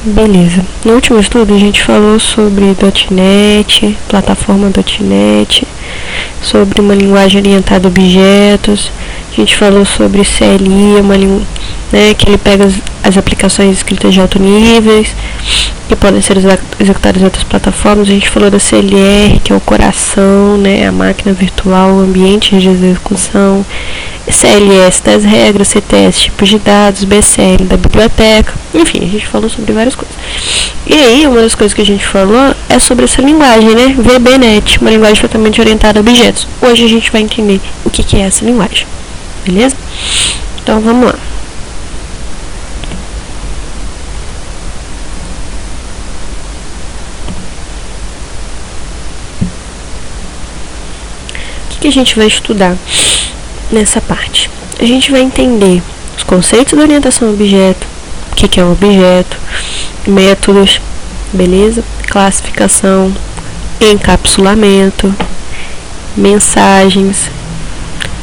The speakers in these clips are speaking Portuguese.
Beleza. No último estudo a gente falou sobre .NET, plataforma .NET, sobre uma linguagem orientada a objetos. A gente falou sobre CLI, que ele pega as aplicações escritas de alto níveis, que podem ser executadas em outras plataformas. A gente falou da CLR, que é o coração, a máquina virtual, o ambiente de execução. CLS das regras, CTS, tipos de dados, BCL da biblioteca. Enfim, a gente falou sobre várias coisas. E aí, uma das coisas que a gente falou é sobre essa linguagem, VBNet, uma linguagem totalmente orientada a objetos. Hoje a gente vai entender o que é essa linguagem. Beleza? Então, vamos lá. O que a gente vai estudar nessa parte? A gente vai entender os conceitos da orientação a objeto, o que é um objeto, métodos, beleza? Classificação, encapsulamento, mensagens,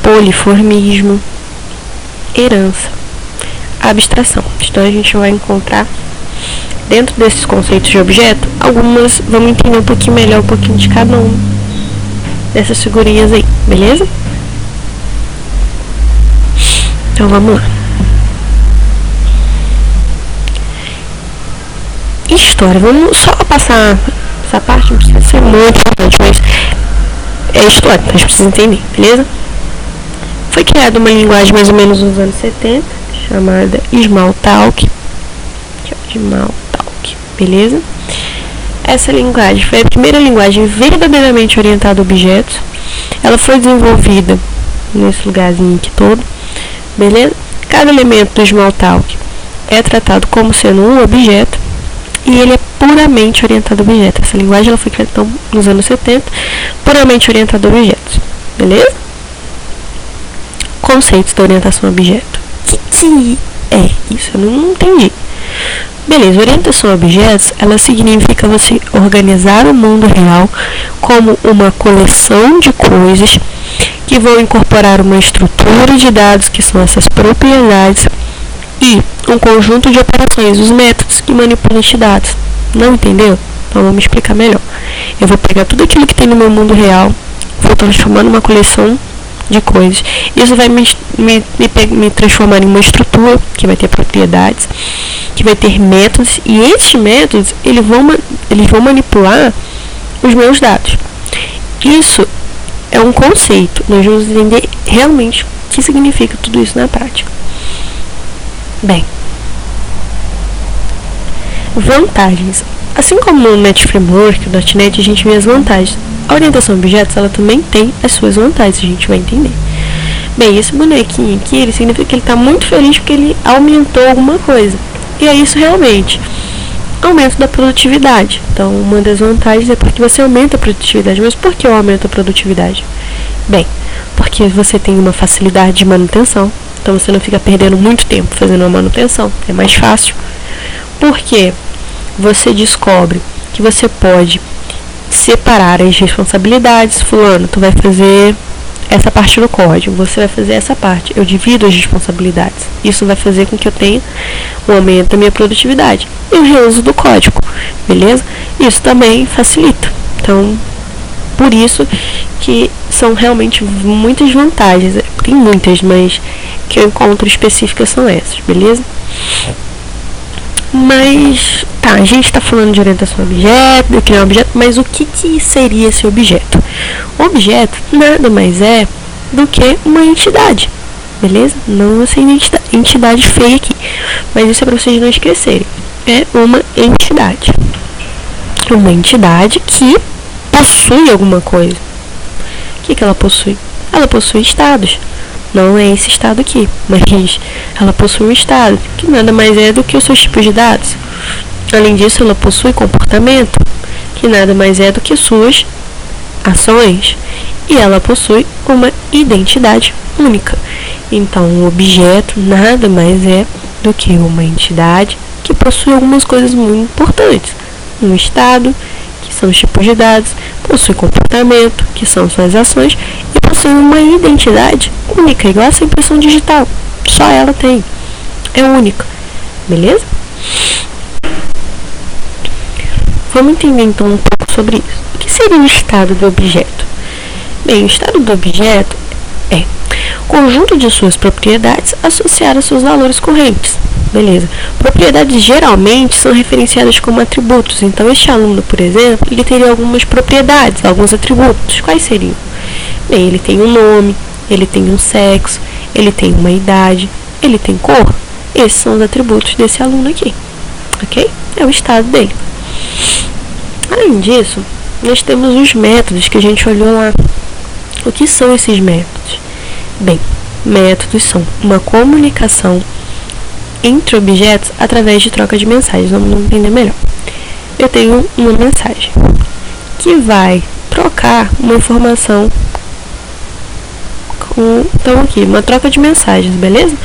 poliformismo, herança, abstração. Então a gente vai encontrar dentro desses conceitos de objeto algumas, vamos entender um pouquinho melhor um pouquinho de cada um dessas figurinhas aí, beleza? Então vamos lá. História, vamos só passar essa parte, não precisa ser muito importante, mas é história, então a gente precisa entender, beleza? Foi criada uma linguagem mais ou menos nos anos 70, chamada Smalltalk, beleza? Essa linguagem foi a primeira linguagem verdadeiramente orientada a objetos. Ela foi desenvolvida nesse lugarzinho aqui todo, beleza? Cada elemento do Smalltalk é tratado como sendo um objeto e ele é puramente orientado a objetos. Essa linguagem ela foi criada então, nos anos 70, puramente orientada a objetos, beleza? Conceitos da orientação a objeto. O que é isso? Eu não entendi. Beleza, orientação a objetos, ela significa você organizar o mundo real como uma coleção de coisas que vão incorporar uma estrutura de dados, que são essas propriedades, e um conjunto de operações, os métodos que manipulam estes dados. Não entendeu? Então vamos explicar melhor. Eu vou pegar tudo aquilo que tem no meu mundo real, vou transformar numa coleção de coisas. Isso vai me transformar em uma estrutura que vai ter propriedades, que vai ter métodos, e esses métodos eles vão manipular os meus dados. Isso é um conceito. Nós vamos entender realmente o que significa tudo isso na prática. Bem, vantagens. Assim como no Net Framework, no .NET, a gente vê as vantagens. A orientação a objetos, ela também tem as suas vantagens, a gente vai entender. Bem, esse bonequinho aqui, ele significa que ele está muito feliz porque ele aumentou alguma coisa. E é isso realmente. Aumento da produtividade. Então, uma das vantagens é porque você aumenta a produtividade. Mas por que eu aumento a produtividade? Bem, porque você tem uma facilidade de manutenção. Então, você não fica perdendo muito tempo fazendo uma manutenção. É mais fácil. Porque você descobre que você pode separar as responsabilidades. Fulano, tu vai fazer essa parte do código, você vai fazer essa parte. Eu divido as responsabilidades. Isso vai fazer com que eu tenha um aumento da minha produtividade. E o reuso do código, beleza? Isso também facilita. Então, por isso que são realmente muitas vantagens. Tem muitas, mas que eu encontro específicas são essas, beleza? Mas, tá, a gente está falando de orientação a objeto, de criar um objeto, mas o que seria esse objeto? O objeto nada mais é do que uma entidade, beleza? Não essa entidade feia aqui, mas isso é para vocês não esquecerem. É uma entidade. Uma entidade que possui alguma coisa. O que ela possui? Ela possui estados. Não é esse estado aqui, mas ela possui um estado, que nada mais é do que os seus tipos de dados. Além disso, ela possui comportamento, que nada mais é do que suas ações. E ela possui uma identidade única. Então, o objeto nada mais é do que uma entidade que possui algumas coisas muito importantes. Um estado, que são os tipos de dados, possui comportamento, que são suas ações, e possui uma identidade única, igual essa impressão digital. Só ela tem. É única. Beleza? vamos entender então um pouco sobre isso. O que seria o estado do objeto? Bem, o estado do objeto é conjunto de suas propriedades associado a seus valores correntes. Beleza. Propriedades geralmente são referenciadas como atributos. Então, este aluno, por exemplo, ele teria algumas propriedades, alguns atributos. Quais seriam? Bem, ele tem um nome, ele tem um sexo, ele tem uma idade, ele tem cor. Esses são os atributos desse aluno aqui. Ok? É o estado dele. Além disso, nós temos os métodos que a gente olhou lá. O que são esses métodos? Bem, métodos são uma comunicação entre objetos através de troca de mensagens. Vamos entender melhor. Eu tenho uma mensagem que vai trocar uma informação com... Então aqui, uma troca de mensagens, beleza?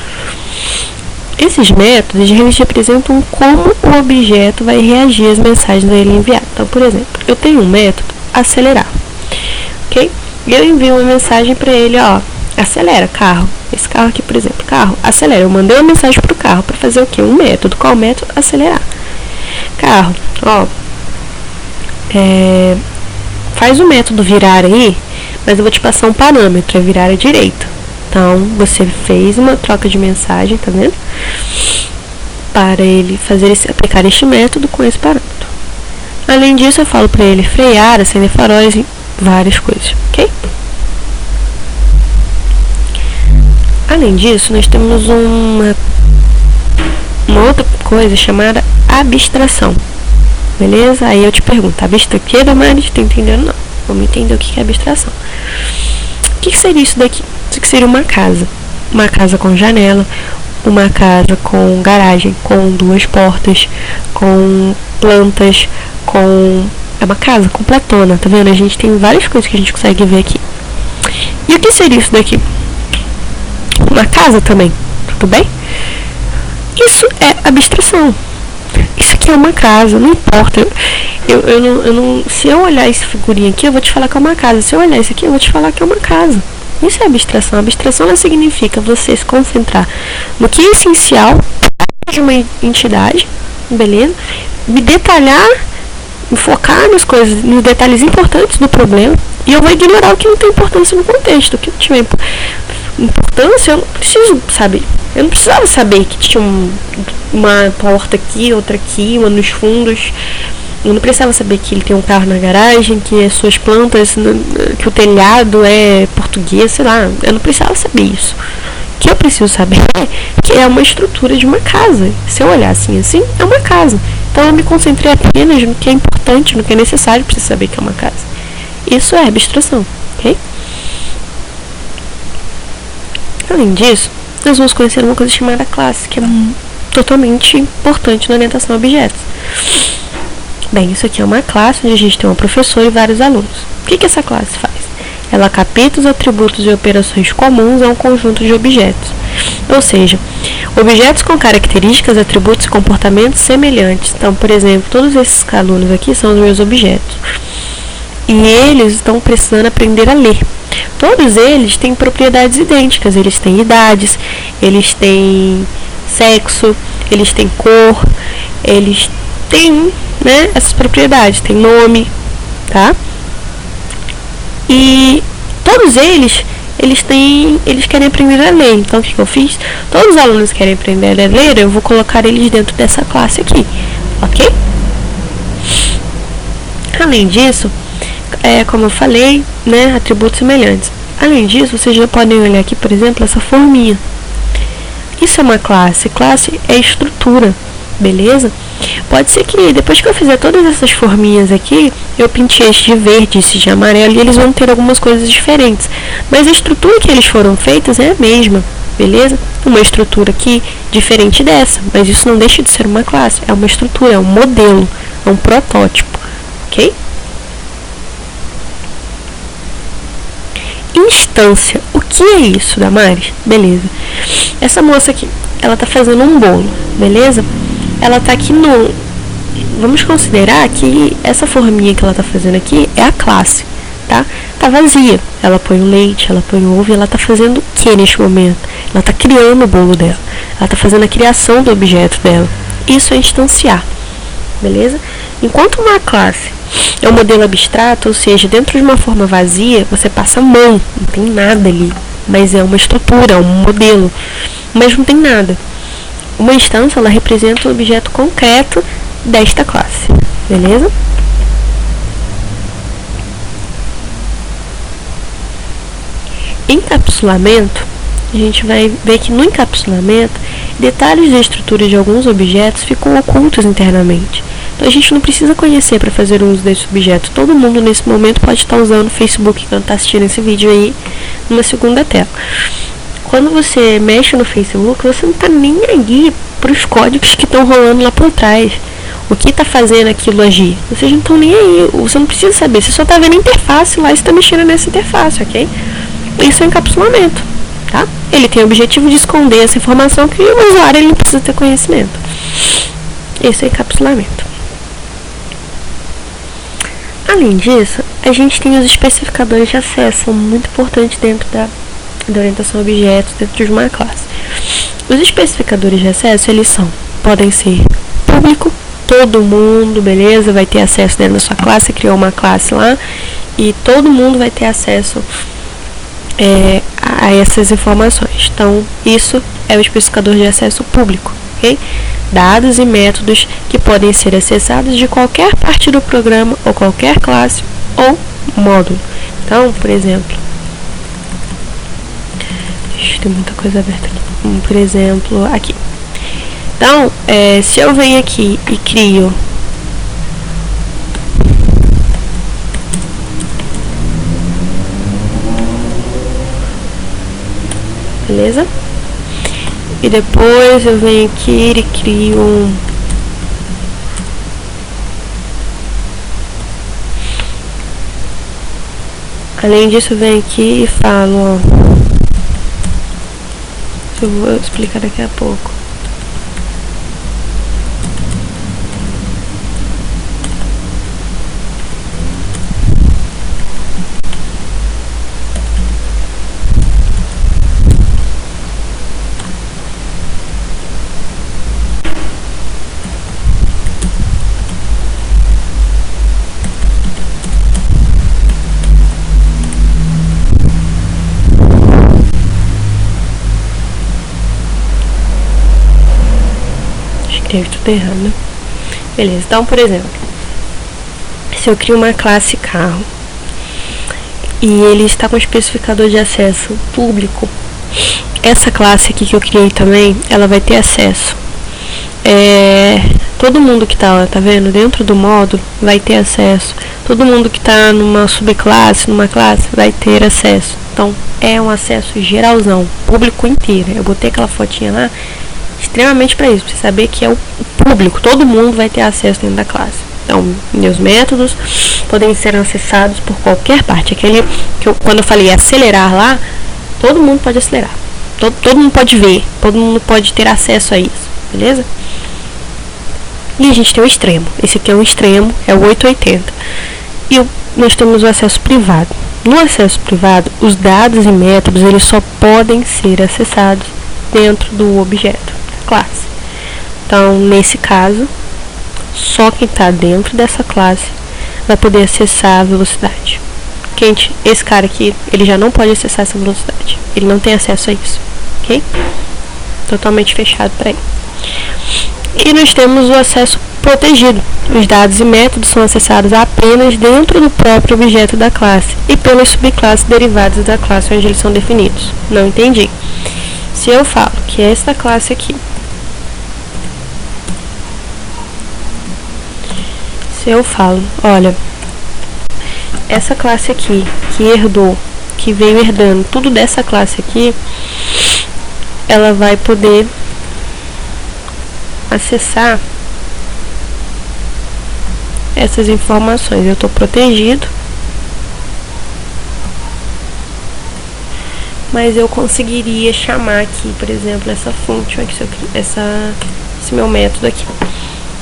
Esses métodos, eles representam como o objeto vai reagir às mensagens a ele enviado. Então, por exemplo, eu tenho um método acelerar, ok? E eu envio uma mensagem para ele, ó, acelera, carro. Esse carro aqui, por exemplo, carro, acelera. Eu mandei uma mensagem pro carro para fazer o quê? Um método. Qual método? Acelerar. Carro, ó, faz o método virar aí, mas eu vou te passar um parâmetro, é virar à direita. Então, você fez uma troca de mensagem, tá vendo? Para ele aplicar este método com esse parâmetro. Além disso, eu falo para ele frear, acender faróis e várias coisas, ok? Além disso, nós temos uma outra coisa chamada abstração. Beleza? Aí eu te pergunto, abstração o que, Damares? Tá entendendo? Não. Vamos entender o que é abstração. O que seria isso daqui? Isso aqui seria uma casa. Uma casa com janela, uma casa com garagem, com 2 portas, com plantas, é uma casa completona, tá vendo? A gente tem várias coisas que a gente consegue ver aqui. E o que seria isso daqui? Uma casa também, tudo bem? Isso é abstração. Isso aqui é uma casa, não importa. Eu não, se eu olhar esse figurinha aqui, eu vou te falar que é uma casa. Se eu olhar isso aqui, eu vou te falar que é uma casa. Isso é abstração. Abstração ela significa você se concentrar no que é essencial de uma entidade, beleza? Me detalhar, me focar nas coisas, nos detalhes importantes do problema, e eu vou ignorar o que não tem importância no contexto. O que não tiver importância, eu não preciso saber. Eu não precisava saber que tinha uma porta aqui, outra aqui, uma nos fundos. Eu não precisava saber que ele tem um carro na garagem, que as suas plantas, que o telhado é português, sei lá. Eu não precisava saber isso. O que eu preciso saber é que é uma estrutura de uma casa. Se eu olhar assim, é uma casa. Então eu me concentrei apenas no que é importante, no que é necessário para você saber que é uma casa. Isso é abstração, ok? Além disso, nós vamos conhecer uma coisa chamada classe, que é totalmente importante na orientação a objetos. Bem, isso aqui é uma classe onde a gente tem um professor e vários alunos. O que essa classe faz? Ela capta os atributos e operações comuns a um conjunto de objetos. Ou seja, objetos com características, atributos e comportamentos semelhantes. Então, por exemplo, todos esses alunos aqui são os meus objetos. E eles estão precisando aprender a ler. Todos eles têm propriedades idênticas. Eles têm idades, eles têm sexo, eles têm cor, eles têm, né, essas propriedades, tem nome, tá? E todos eles querem aprender a ler. Então, o que eu fiz? Todos os alunos que querem aprender a ler, eu vou colocar eles dentro dessa classe aqui, ok? Além disso, como eu falei, né, atributos semelhantes. Além disso, vocês já podem olhar aqui, por exemplo, essa forminha. Isso é uma classe. Classe é estrutura, beleza? Pode ser que depois que eu fizer todas essas forminhas aqui, eu pinte esse de verde, esse de amarelo, e eles vão ter algumas coisas diferentes. Mas a estrutura que eles foram feitas é a mesma, beleza? Uma estrutura aqui diferente dessa, mas isso não deixa de ser uma classe. É uma estrutura, é um modelo, é um protótipo, ok? Instância. O que é isso, Damares? Beleza. Essa moça aqui, ela tá fazendo um bolo, beleza? Ela tá aqui no... Vamos considerar que essa forminha que ela tá fazendo aqui é a classe, tá? Tá vazia. Ela põe o leite, ela põe o ovo e ela tá fazendo o que neste momento? Ela tá criando o bolo dela. Ela tá fazendo a criação do objeto dela. Isso é instanciar, beleza? Enquanto uma classe é um modelo abstrato, ou seja, dentro de uma forma vazia, você passa a mão, não tem nada ali, mas é uma estrutura, é um modelo, mas não tem nada. Uma instância, ela representa um objeto concreto desta classe, beleza? Encapsulamento, a gente vai ver que no encapsulamento, detalhes da estrutura de alguns objetos ficam ocultos internamente. Então a gente não precisa conhecer para fazer o uso desse objeto. Todo mundo nesse momento pode estar usando o Facebook quando está assistindo esse vídeo aí numa segunda tela. Quando você mexe no Facebook, você não está nem aí para os códigos que estão rolando lá por trás. O que está fazendo aquilo agir? Vocês não estão nem aí. Você não precisa saber. Você só está vendo a interface lá e está mexendo nessa interface, ok? Isso é encapsulamento, tá? Ele tem o objetivo de esconder essa informação que o usuário ele não precisa ter conhecimento. Esse é encapsulamento. Além disso, a gente tem os especificadores de acesso, muito importantes dentro da orientação a objetos, dentro de uma classe. Os especificadores de acesso, eles podem ser público, todo mundo, beleza, vai ter acesso dentro da sua classe, criou uma classe lá, e todo mundo vai ter acesso a essas informações. Então, isso é o especificador de acesso público, ok? Dados e métodos que podem ser acessados de qualquer parte do programa, ou qualquer classe, ou módulo. Então, por exemplo, tem muita coisa aberta aqui. Por exemplo, aqui. Então, se eu venho aqui e crio beleza? E depois eu venho aqui e crio além disso eu venho aqui e falo, ó, eu vou explicar daqui a pouco. Tudo errado, né? Beleza, então, por exemplo, se eu crio uma classe carro e ele está com especificador de acesso público, essa classe aqui que eu criei também, ela vai ter acesso. Todo mundo que está lá, tá vendo? Dentro do módulo vai ter acesso. Todo mundo que está numa subclasse, numa classe, vai ter acesso. Então, é um acesso geralzão, público inteiro. Eu botei aquela fotinha lá extremamente para isso, para você saber que é o público, todo mundo vai ter acesso dentro da classe. Então, meus métodos podem ser acessados por qualquer parte. Aquele que quando eu falei acelerar lá, todo mundo pode acelerar, todo mundo pode ver, todo mundo pode ter acesso a isso, beleza? E a gente tem o extremo. Esse aqui é o extremo, é o 880. E nós temos o acesso privado. No acesso privado, os dados e métodos eles só podem ser acessados dentro do objeto classe. Então, nesse caso, só quem está dentro dessa classe vai poder acessar a velocidade. Esse cara aqui, ele já não pode acessar essa velocidade. Ele não tem acesso a isso, ok? Totalmente fechado para ele. E nós temos o acesso protegido. Os dados e métodos são acessados apenas dentro do próprio objeto da classe e pelas subclasses derivadas da classe onde eles são definidos. Não entendi. Se eu falo que esta classe aqui, se eu falo, olha, essa classe aqui que herdou, que veio herdando tudo dessa classe aqui, ela vai poder acessar essas informações. Eu estou protegido, mas eu conseguiria chamar aqui, por exemplo, essa function aqui, esse meu método aqui.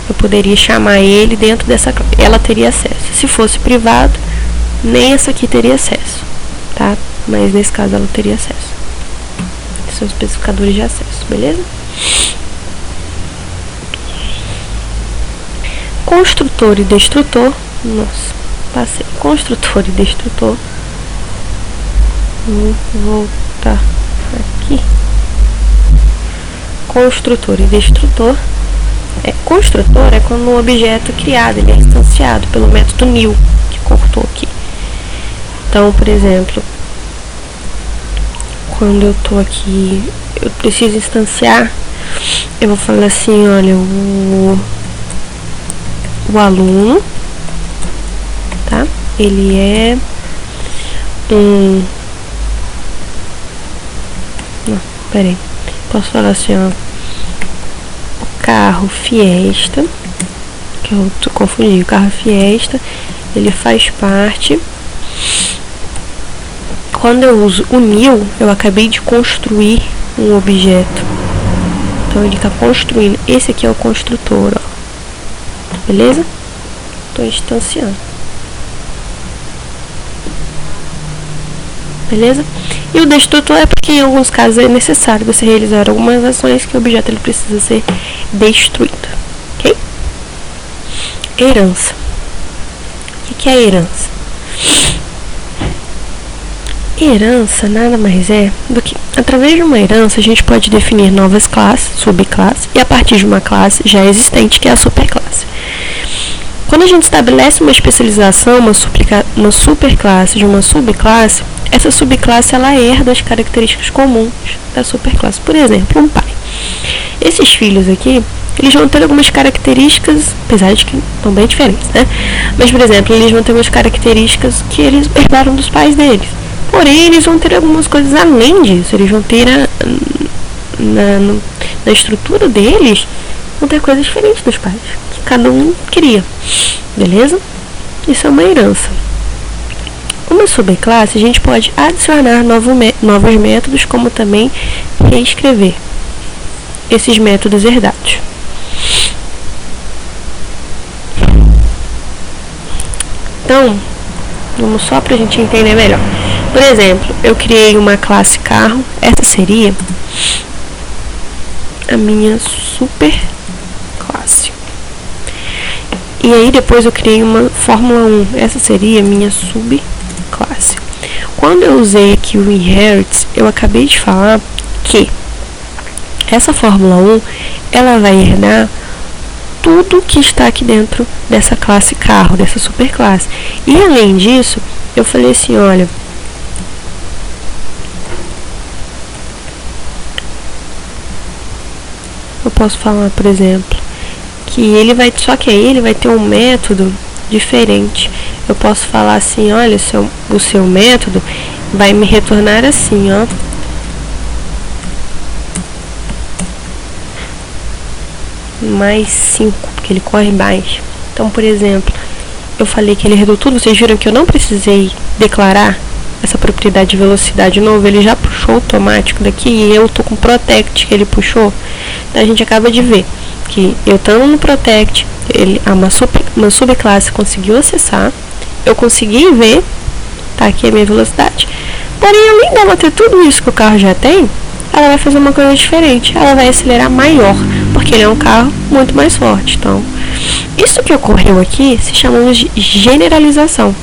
Eu poderia chamar ele dentro dessa classe. Ela teria acesso. Se fosse privado, nem essa aqui teria acesso, tá? Mas nesse caso ela teria acesso. Esses são os especificadores de acesso, beleza? construtor e destrutor. Nossa, passei. Construtor e destrutor. Vou voltar aqui. Construtor e destrutor. Construtor é quando um objeto criado, ele é instanciado pelo método new, que cortou aqui. Então, por exemplo, quando eu tô aqui, eu preciso instanciar, eu vou falar assim, olha, o aluno, tá? Ele é não, peraí, posso falar assim, ó, o carro Fiesta, que eu tô confundindo, o carro Fiesta, ele faz parte. Quando eu uso o new, eu acabei de construir um objeto. Então ele está construindo. Esse aqui é o construtor, ó. Beleza? Estou instanciando. Beleza? E o destrutor é porque em alguns casos é necessário você realizar algumas ações que o objeto ele precisa ser destruído. Ok? Herança. O que é herança? Herança nada mais é do que, através de uma herança, a gente pode definir novas classes, subclasses, e a partir de uma classe já existente, que é a superclasse. Quando a gente estabelece uma especialização, uma superclasse de uma subclasse, essa subclasse ela herda as características comuns da superclasse. Por exemplo, um pai. Esses filhos aqui, eles vão ter algumas características, apesar de que estão bem diferentes, né? Mas, por exemplo, eles vão ter umas características que eles herdaram dos pais deles. Porém, eles vão ter algumas coisas além disso. Eles vão ter na estrutura deles, vão ter coisas diferentes dos pais, que cada um queria. Beleza? Isso é uma herança. Uma subclasse, a gente pode adicionar novos métodos, como também reescrever esses métodos herdados. Então, vamos só para a gente entender melhor. Por exemplo, eu criei uma classe carro, essa seria a minha super classe. E aí depois eu criei uma Fórmula 1, essa seria a minha subclasse. Quando eu usei aqui o inherit, eu acabei de falar que essa Fórmula 1, ela vai herdar tudo que está aqui dentro dessa classe carro, dessa superclasse. E além disso, eu falei assim, olha, eu posso falar, por exemplo, que ele vai, só que aí ele vai ter um método diferente. Eu posso falar assim, olha, o seu método vai me retornar assim, ó. Mais 5, porque ele corre mais. Então, por exemplo, eu falei que ele herdou tudo. Vocês viram que eu não precisei declarar essa propriedade de velocidade de novo. Ele já puxou automático daqui e eu tô com protect que ele puxou. Então, a gente acaba de ver que eu estando no protect, uma subclasse conseguiu acessar. Eu consegui ver, tá aqui a minha velocidade. Porém, além dela ter tudo isso que o carro já tem, ela vai fazer uma coisa diferente. Ela vai acelerar maior, porque ele é um carro muito mais forte. Então, isso que ocorreu aqui se chama de generalização.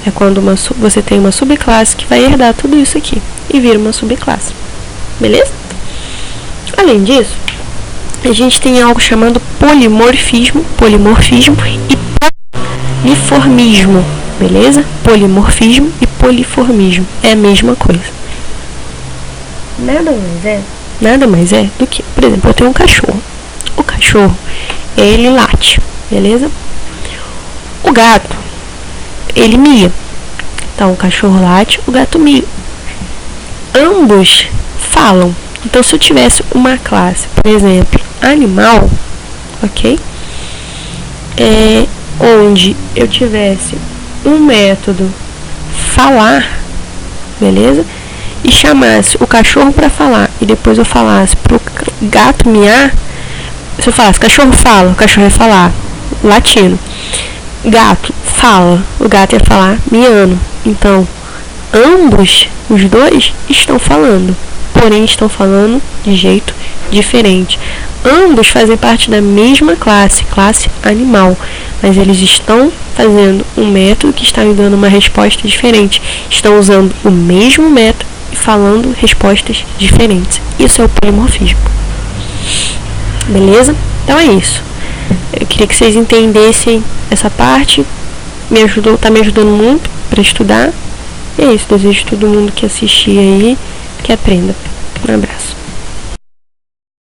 É quando você tem uma subclasse que vai herdar tudo isso aqui e vira uma subclasse. Beleza? Além disso, a gente tem algo chamado polimorfismo e poliformismo. Beleza? Polimorfismo e poliformismo é a mesma coisa. Nada mais é do que, por exemplo, eu tenho um cachorro. O cachorro, ele late, beleza? O gato, ele mia. Então, o cachorro late, o gato mia. Ambos falam. Então, se eu tivesse uma classe, por exemplo, animal, ok? Onde eu tivesse um método falar, beleza? E chamasse o cachorro para falar e depois eu falasse pro gato miar, se eu falasse cachorro fala, o cachorro ia falar latindo. Gato fala, o gato ia falar miando. Então, ambos, os dois, estão falando, porém estão falando de jeito diferente. ambos fazem parte da mesma classe animal, mas eles estão fazendo um método que está me dando uma resposta diferente. Estão usando o mesmo método e falando respostas diferentes. Isso é o polimorfismo. Beleza? Então é isso. Eu queria que vocês entendessem essa parte. Tá me ajudando muito para estudar. E é isso. Desejo a todo mundo que assistir aí que aprenda. Um abraço.